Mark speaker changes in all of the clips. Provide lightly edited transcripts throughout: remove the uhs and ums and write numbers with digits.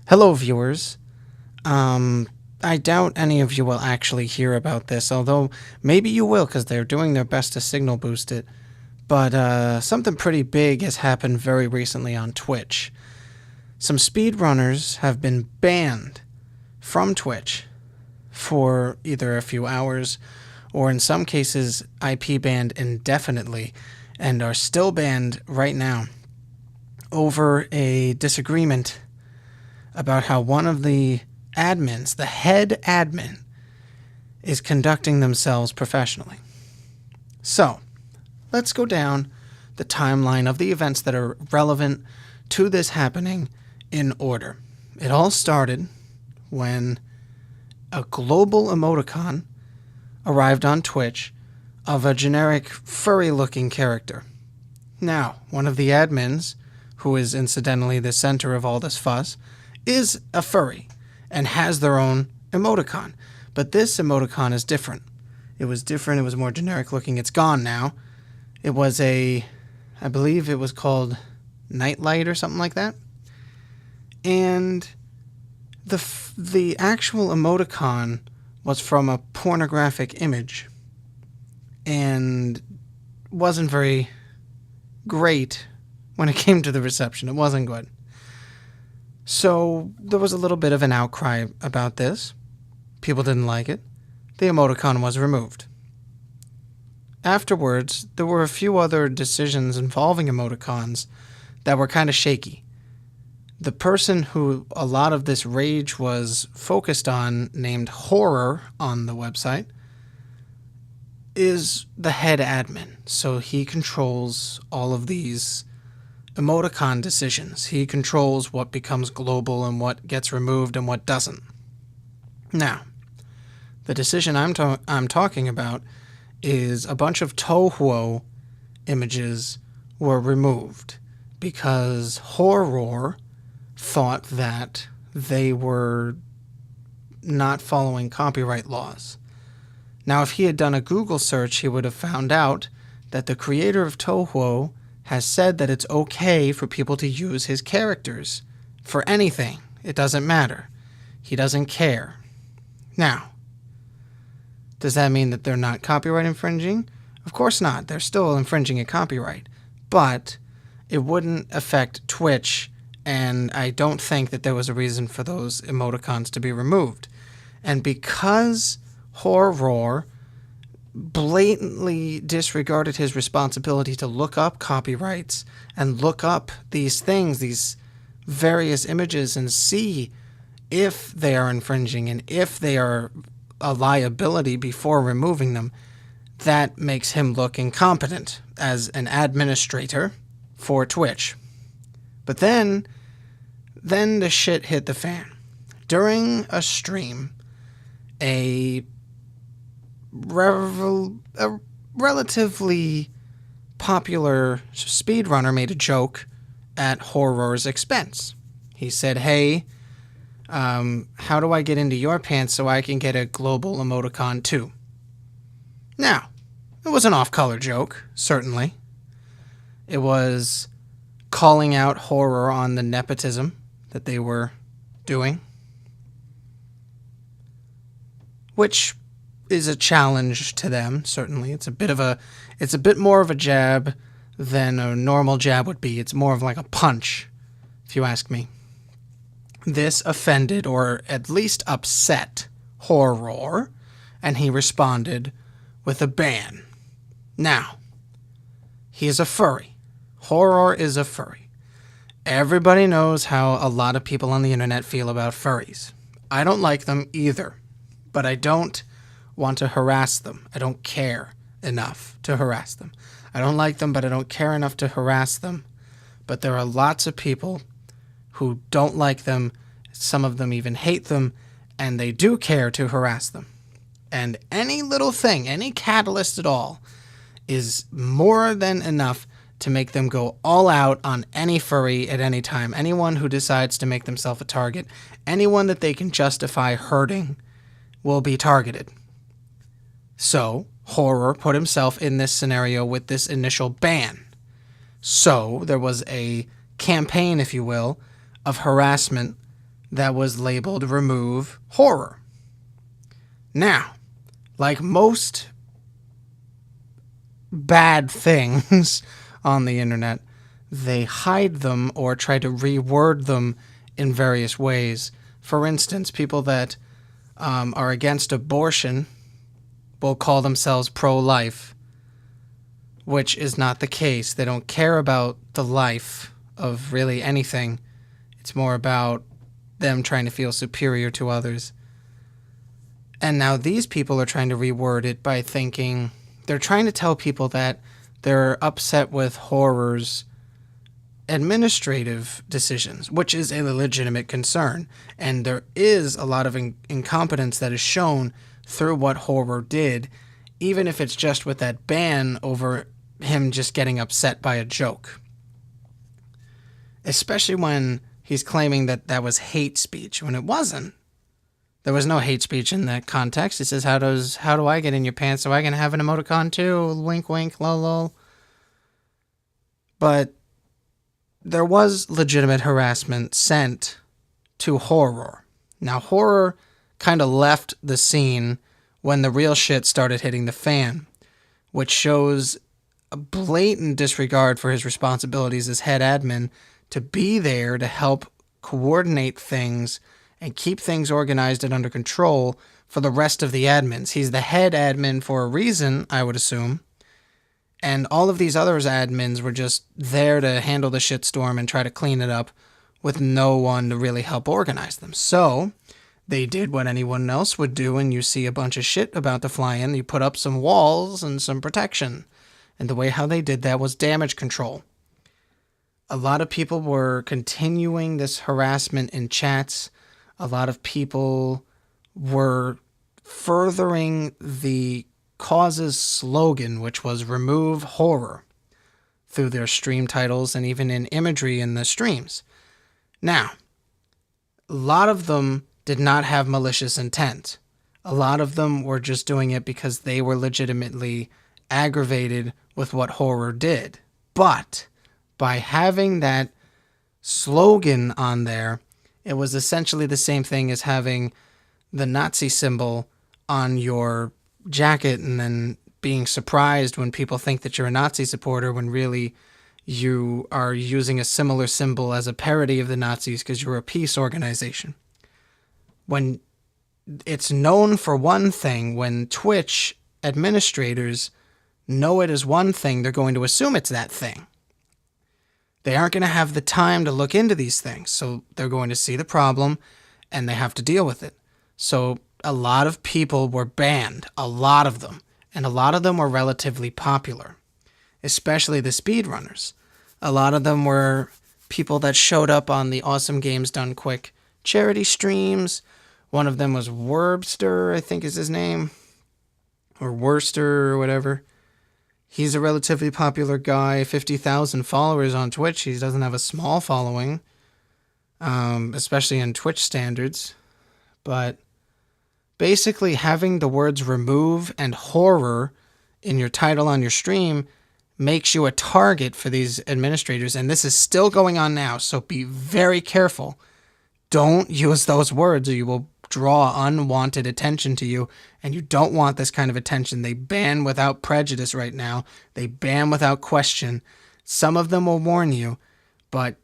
Speaker 1: Hello, viewers. I doubt any of you will actually hear about this, although maybe you will because they're doing their best to signal boost it. But something pretty big has happened very recently on Twitch. Some speedrunners have been banned from Twitch for either a few hours or in some cases IP banned indefinitely and are still banned right now over a disagreement about how one of the admins, the head admin, is conducting themselves professionally. So, let's go down the timeline of the events that are relevant to this happening in order. It all started when a global emoticon arrived on Twitch of a generic furry-looking character. Now, one of the admins, who is incidentally the center of all this fuss, is a furry and has their own emoticon. But this emoticon is different. It was different. It was more generic looking. It's gone now. It was I believe it was called Nightlight or something like that. And the actual emoticon was from a pornographic image and wasn't very great when it came to the reception. It wasn't good. So there was a little bit of an outcry about this. People didn't like it. The emoticon was removed. Afterwards, there were a few other decisions involving emoticons that were kind of shaky. The person who a lot of this rage was focused on, named Horror on the website, is the head admin. So he controls all of these emoticon decisions. He controls what becomes global and what gets removed and what doesn't. Now, the decision I'm talking about is a bunch of Toho images were removed because Horror thought that they were not following copyright laws. Now, if he had done a Google search, he would have found out that the creator of Toho has said that it's okay for people to use his characters for anything. It doesn't matter. He doesn't care. Now, does that mean that they're not copyright infringing? Of course not. They're still infringing a copyright. But it wouldn't affect Twitch, and I don't think that there was a reason for those emoticons to be removed. And because Horror blatantly disregarded his responsibility to look up copyrights and look up these things, these various images, and see if they are infringing and if they are a liability before removing them, that makes him look incompetent as an administrator for Twitch. But then the shit hit the fan. During a stream, a relatively popular speedrunner made a joke at Horror's expense. He said, hey, how do I get into your pants so I can get a global emoticon too? Now, it was an off-color joke, certainly. It was calling out Horror on the nepotism that they were doing, which is a challenge to them, certainly. It's a bit more of a jab than a normal jab would be. It's more of like a punch, if you ask me. This offended, or at least upset, Horror, and he responded with a ban. Now, he is a furry. Horror is a furry. Everybody knows how a lot of people on the internet feel about furries. I don't like them either, but I don't want to harass them. I don't care enough to harass them. I don't like them, but I don't care enough to harass them. But there are lots of people who don't like them. Some of them even hate them, and they do care to harass them. And any little thing, any catalyst at all, is more than enough to make them go all out on any furry at any time. Anyone who decides to make themselves a target, anyone that they can justify hurting, will be targeted. So, Horror put himself in this scenario with this initial ban. So, there was a campaign, if you will, of harassment that was labeled remove horror. Now, like most bad things on the internet, they hide them or try to reword them in various ways. For instance, people that are against abortion will call themselves pro-life, which is not the case. They don't care about the life of really anything. It's more about them trying to feel superior to others. And now these people are trying to reword it by thinking, they're trying to tell people that they're upset with horror's administrative decisions, which is a legitimate concern. And there is a lot of incompetence that is shown through what horror did, even if it's just with that ban over him just getting upset by a joke. Especially when he's claiming that that was hate speech, when it wasn't. There was no hate speech in that context. He says, how do I get in your pants so I can have an emoticon too? Wink, wink, lol, lol. But there was legitimate harassment sent to horror. Now, horror kind of left the scene when the real shit started hitting the fan, which shows a blatant disregard for his responsibilities as head admin to be there to help coordinate things and keep things organized and under control for the rest of the admins. He's the head admin for a reason, I would assume. And all of these other admins were just there to handle the shitstorm and try to clean it up with no one to really help organize them. So they did what anyone else would do, and you see a bunch of shit about to fly in. You put up some walls and some protection. And the way how they did that was damage control. A lot of people were continuing this harassment in chats. A lot of people were furthering the cause's slogan, which was remove horror, through their stream titles and even in imagery in the streams. Now, a lot of them did not have malicious intent. A lot of them were just doing it because they were legitimately aggravated with what horror did. But by having that slogan on there, it was essentially the same thing as having the Nazi symbol on your jacket and then being surprised when people think that you're a Nazi supporter when really you are using a similar symbol as a parody of the Nazis because you're a peace organization. When it's known for one thing, when Twitch administrators know it as one thing, they're going to assume it's that thing. They aren't going to have the time to look into these things, so they're going to see the problem, and they have to deal with it. So a lot of people were banned, a lot of them, and a lot of them were relatively popular, especially the speedrunners. A lot of them were people that showed up on the Awesome Games Done Quick charity streams. One of them was Werbster, I think is his name, or Worcester or whatever. He's a relatively popular guy, 50,000 followers on Twitch. He doesn't have a small following, especially in Twitch standards. But basically having the words remove and horror in your title on your stream makes you a target for these administrators. And this is still going on now, so be very careful. Don't use those words or you will draw unwanted attention to you, and you don't want this kind of attention. They ban without prejudice right now. They ban without question. Some of them will warn you, but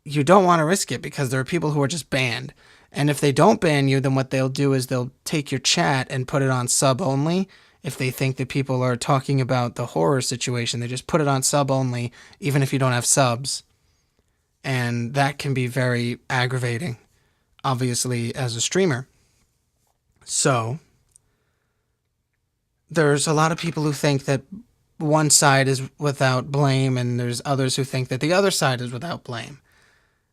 Speaker 1: you don't want to risk it because there are people who are just banned. And if they don't ban you, then what they'll do is they'll take your chat and put it on sub only. If they think that people are talking about the horror situation, they just put it on sub only, even if you don't have subs. And that can be very aggravating, obviously, as a streamer. So, there's a lot of people who think that one side is without blame, and there's others who think that the other side is without blame.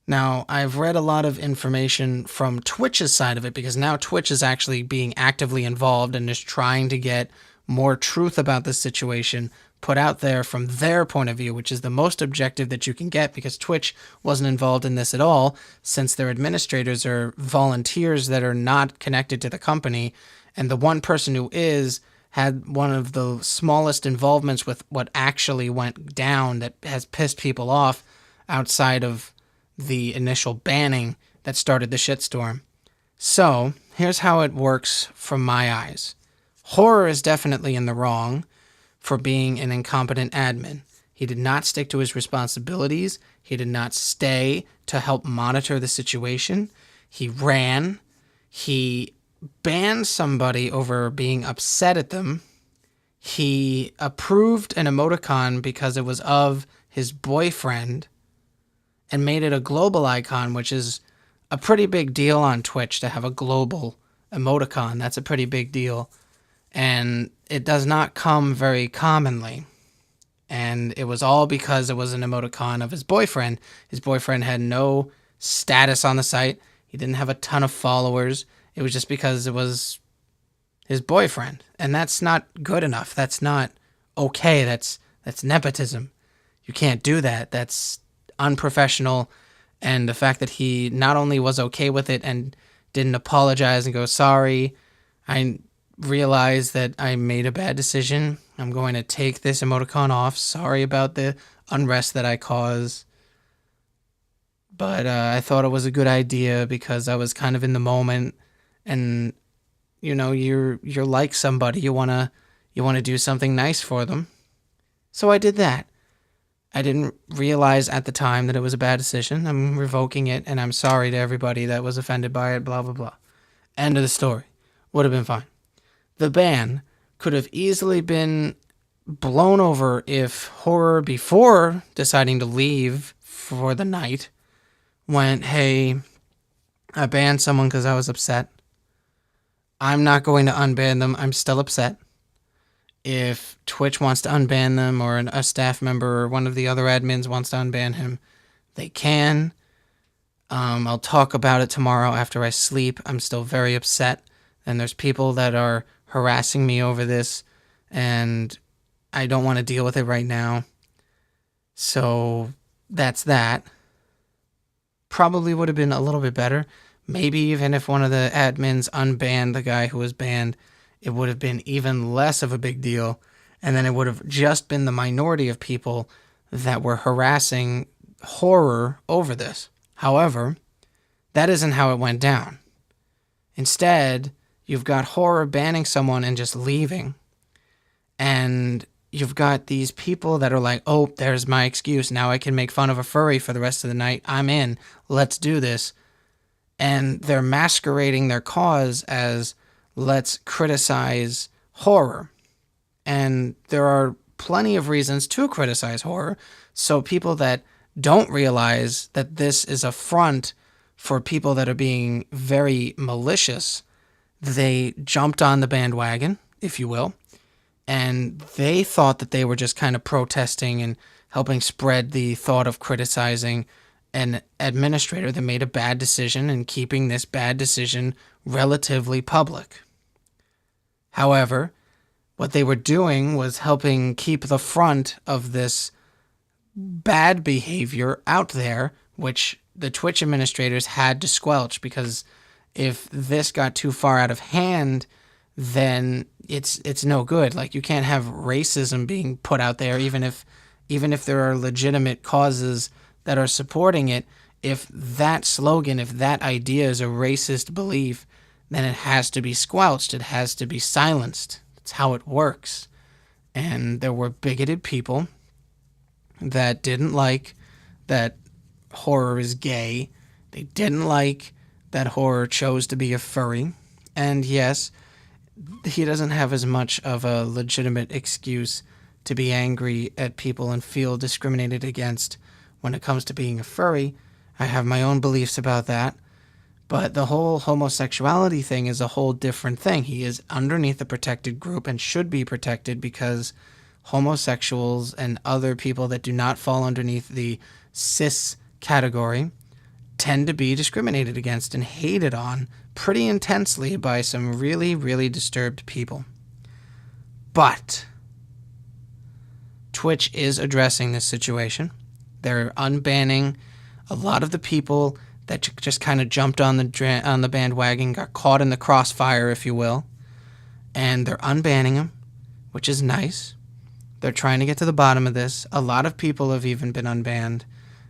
Speaker 1: Now, I've read a lot of information from Twitch's side of it, because now Twitch is actually being actively involved and is trying to get more truth about this situation put out there from their point of view, which is the most objective that you can get, because Twitch wasn't involved in this at all, since their administrators are volunteers that are not connected to the company, and the one person who is had one of the smallest involvements with what actually went down that has pissed people off outside of the initial banning that started the shitstorm. So, here's how it works from my eyes. Horror is definitely in the wrong for being an incompetent admin. He did not stick to his responsibilities. He did not stay to help monitor the situation. He ran. He banned somebody over being upset at them. He approved an emoticon because it was of his boyfriend and made it a global icon, which is a pretty big deal on Twitch to have a global emoticon. That's a pretty big deal. And it does not come very commonly. And it was all because it was an emoticon of his boyfriend. His boyfriend had no status on the site. He didn't have a ton of followers. It was just because it was his boyfriend. And that's not good enough. That's not okay. That's nepotism. You can't do that. That's unprofessional. And the fact that he not only was okay with it and didn't apologize and go, sorry, I realize that I made a bad decision. I'm going to take this emoticon off. Sorry about the unrest that I caused. But I thought it was a good idea because I was kind of in the moment. And, you know, you're like somebody. You want to do something nice for them. So I did that. I didn't realize at the time that it was a bad decision. I'm revoking it, and I'm sorry to everybody that was offended by it, blah, blah, blah. End of the story. Would have been fine. The ban could have easily been blown over if Horror, before deciding to leave for the night, went, hey, I banned someone because I was upset. I'm not going to unban them. I'm still upset. If Twitch wants to unban them or a staff member or one of the other admins wants to unban him, they can. I'll talk about it tomorrow after I sleep. I'm still very upset. And there's people that are harassing me over this, and I don't want to deal with it right now. So that's that. Probably would have been a little bit better. Maybe even if one of the admins unbanned the guy who was banned, it would have been even less of a big deal. And then it would have just been the minority of people that were harassing Horror over this. However, that isn't how it went down. Instead, you've got Horror banning someone and just leaving. And you've got these people that are like, oh, there's my excuse. Now I can make fun of a furry for the rest of the night. I'm in. Let's do this. And they're masquerading their cause as, let's criticize Horror. And there are plenty of reasons to criticize Horror. So people that don't realize that this is a front for people that are being very malicious, they jumped on the bandwagon, if you will, and they thought that they were just kind of protesting and helping spread the thought of criticizing an administrator that made a bad decision and keeping this bad decision relatively public. However, what they were doing was helping keep the front of this bad behavior out there, which the Twitch administrators had to squelch, because if this got too far out of hand, then it's no good. Like, you can't have racism being put out there, even if there are legitimate causes that are supporting it. If that slogan, if that idea is a racist belief, then it has to be squelched. It has to be silenced. That's how it works. And there were bigoted people that didn't like that Horror is gay. They didn't like that Horror chose to be a furry. And yes, he doesn't have as much of a legitimate excuse to be angry at people and feel discriminated against when it comes to being a furry. I have my own beliefs about that. But the whole homosexuality thing is a whole different thing. He is underneath a protected group and should be protected, because homosexuals and other people that do not fall underneath the cis category tend to be discriminated against and hated on pretty intensely by some really, really disturbed people. But Twitch is addressing this situation. They're unbanning a lot of the people that just kind of jumped on the bandwagon, got caught in the crossfire, if you will, and they're unbanning them, which is nice. They're trying to get to the bottom of this. A lot of people have even been unbanned.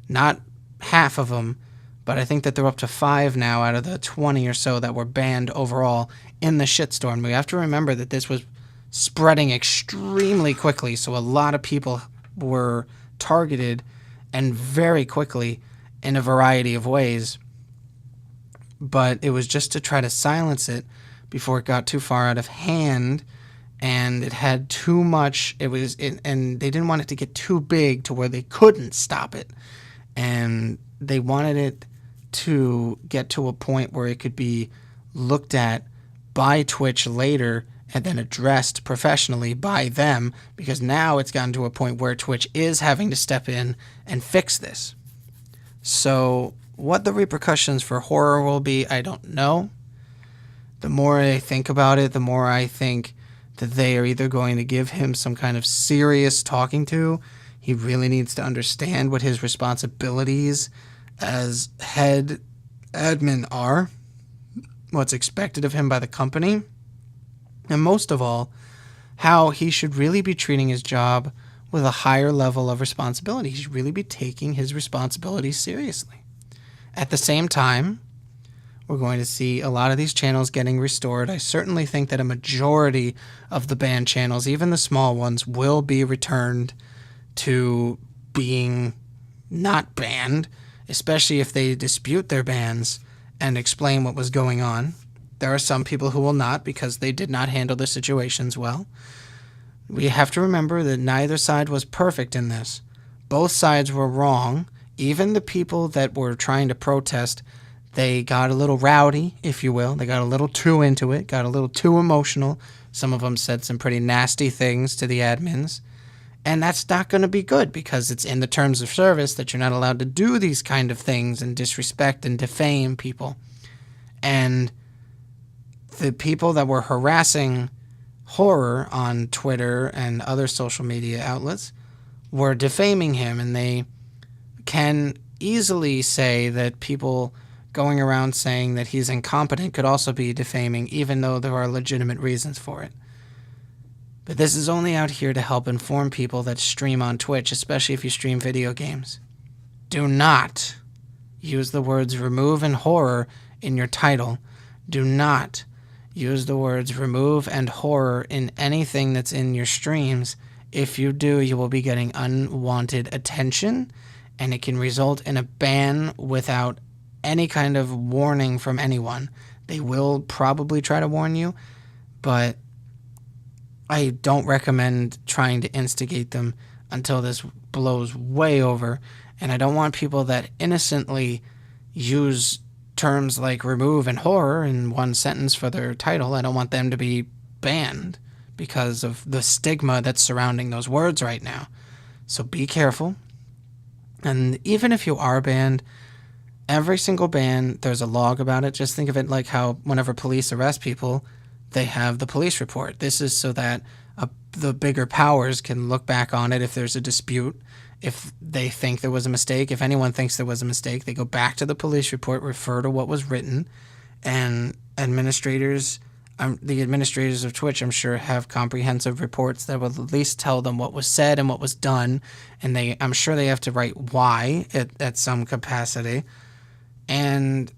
Speaker 1: Not half of them, but I think that they're up to 5 now out of the 20 or so that were banned overall in the shitstorm. We have to remember that this was spreading extremely quickly, so a lot of people were targeted and very quickly in a variety of ways. But it was just to try to silence it before it got too far out of hand, and it had too much. And they didn't want it to get too big to where they couldn't stop it, and they wanted it to get to a point where it could be looked at by Twitch later and then addressed professionally by them, because now it's gotten to a point where Twitch is having to step in and fix this. So what the repercussions for horror will be, I don't know. The more I think about it, the more I think that they are either going to give him some kind of serious talking to. He really needs to understand what his responsibilities as head admin are, what's expected of him by the company, and most of all, how he should really be treating his job with a higher level of responsibility. He should really be taking his responsibilities seriously. At the same time, we're going to see a lot of these channels getting restored. I certainly think that a majority of the banned channels, even the small ones, will be returned to being not banned, especially if they dispute their bans and explain what was going on. There are some people who will not, because they did not handle the situations well. We have to remember that neither side was perfect in this. Both sides were wrong. Even the people that were trying to protest, they got a little rowdy, if you will. They got a little too into it, got a little too emotional. Some of them said some pretty nasty things to the admins. And that's not going to be good, because it's in the terms of service that you're not allowed to do these kind of things and disrespect and defame people. And the people that were harassing horror on Twitter and other social media outlets were defaming him, and they can easily say that people going around saying that he's incompetent could also be defaming, even though there are legitimate reasons for it. But this is only out here to help inform people that stream on Twitch, especially if you stream video games. Do not use the words remove and horror in your title. Do not use the words remove and horror in anything that's in your streams. If you do, you will be getting unwanted attention, and it can result in a ban without any kind of warning from anyone. They will probably try to warn you, but I don't recommend trying to instigate them until this blows way over. And I don't want people that innocently use terms like remove and horror in one sentence for their title. I don't want them to be banned because of the stigma that's surrounding those words right now. So be careful. And even if you are banned, every single ban, there's a log about it. Just think of it like how whenever police arrest people, they have the police report. This is so that the bigger powers can look back on it if there's a dispute. If they think there was a mistake, if anyone thinks there was a mistake, they go back to the police report, refer to what was written, and administrators, the administrators of Twitch, I'm sure, have comprehensive reports that will at least tell them what was said and what was done, and I'm sure they have to write why at some capacity. And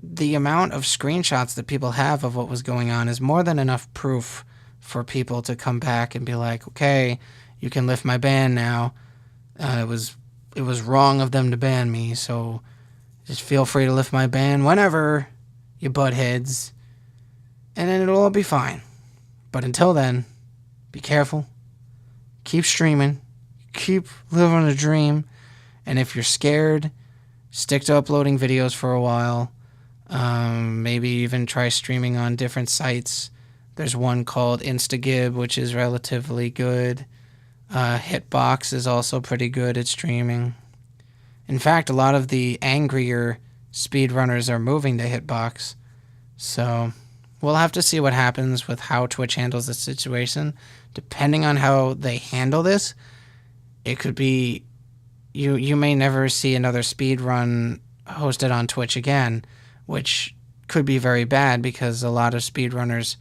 Speaker 1: the amount of screenshots that people have of what was going on is more than enough proof for people to come back and be like, okay, you can lift my ban now. It was wrong of them to ban me, so just feel free to lift my ban whenever, you buttheads, and then it'll all be fine. But until then, be careful, keep streaming, keep living a dream, and if you're scared, stick to uploading videos for a while. Maybe even try streaming on different sites. There's one called Instagib, which is relatively good. Hitbox is also pretty good at streaming. In fact, a lot of the angrier speedrunners are moving to Hitbox. So we'll have to see what happens with how Twitch handles this situation. Depending on how they handle this, it could be you may never see another speedrun hosted on Twitch again, which could be very bad because a lot of speedrunners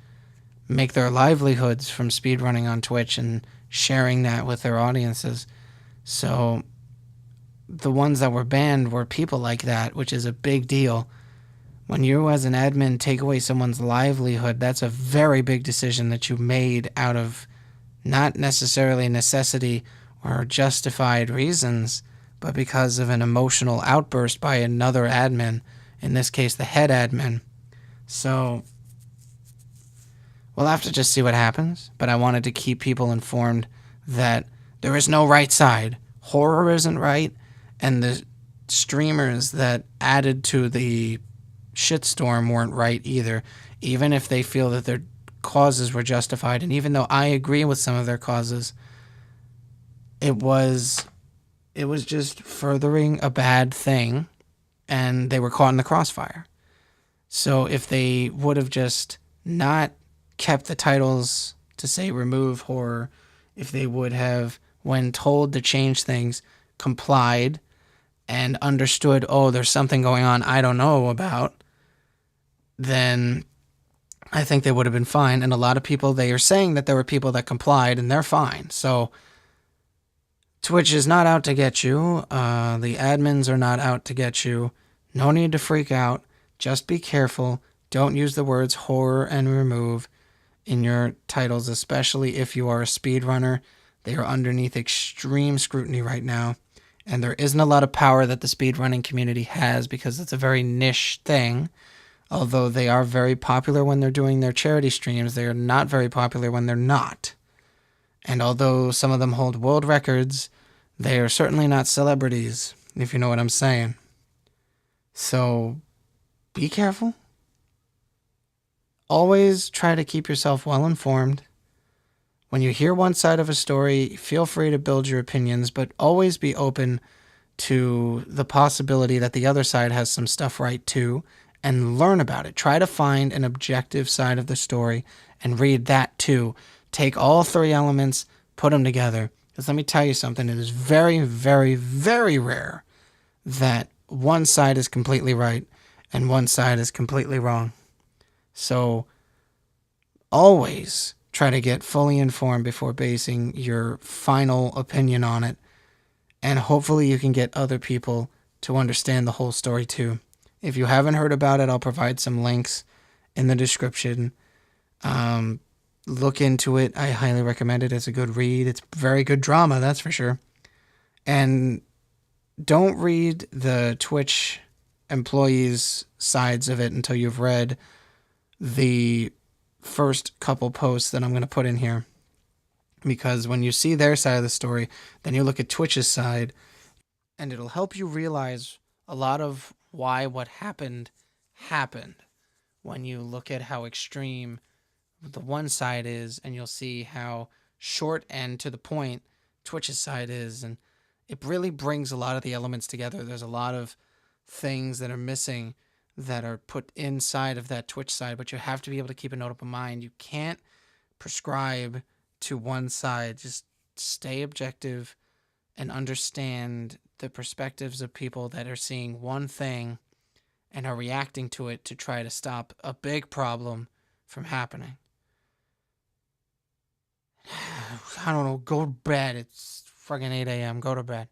Speaker 1: make their livelihoods from speedrunning on Twitch and sharing that with their audiences. So the ones that were banned were people like that, which is a big deal. When you as an admin take away someone's livelihood, that's a very big decision that you made out of not necessarily necessity or justified reasons, but because of an emotional outburst by another admin, in this case the head admin. So we'll have to just see what happens, but I wanted to keep people informed that there is no right side. Horror isn't right, and the streamers that added to the shitstorm weren't right either, even if they feel that their causes were justified. And even though I agree with some of their causes, it was just furthering a bad thing, and they were caught in the crossfire. So if they would have just not kept the titles to say remove horror, if they would have, when told to change things, complied and understood, oh, there's something going on I don't know about, then I think they would have been fine. And a lot of people, they are saying that there were people that complied and they're fine. So Twitch is not out to get you. The admins are not out to get you. No need to freak out. Just be careful. Don't use the words horror and remove in your titles, especially if you are a speedrunner. They are underneath extreme scrutiny right now. And there isn't a lot of power that the speedrunning community has because it's a very niche thing. Although they are very popular when they're doing their charity streams, they are not very popular when they're not. And although some of them hold world records, they are certainly not celebrities, if you know what I'm saying. So be careful. Always try to keep yourself well informed. When you hear one side of a story, feel free to build your opinions, but always be open to the possibility that the other side has some stuff right too, and learn about it. Try to find an objective side of the story and read that too. Take all three elements, put them together. Because let me tell you something, it is very, very, very rare that one side is completely right and one side is completely wrong. So always try to get fully informed before basing your final opinion on it. And hopefully you can get other people to understand the whole story too. If you haven't heard about it, I'll provide some links in the description. Look into it. I highly recommend it. It's a good read. It's very good drama, that's for sure. And don't read the Twitch employees' sides of it until you've read the first couple posts that I'm going to put in here. Because when you see their side of the story, then you look at Twitch's side, and it'll help you realize a lot of why what happened when you look at how extreme the one side is, and you'll see how short and to the point Twitch's side is, and it really brings a lot of the elements together. There's a lot of things that are missing that are put inside of that Twitch side, but you have to be able to keep an open mind. You can't prescribe to one side. Just stay objective and understand the perspectives of people that are seeing one thing and are reacting to it to try to stop a big problem from happening. I don't know, go to bed. It's fucking 8 a.m. Go to bed.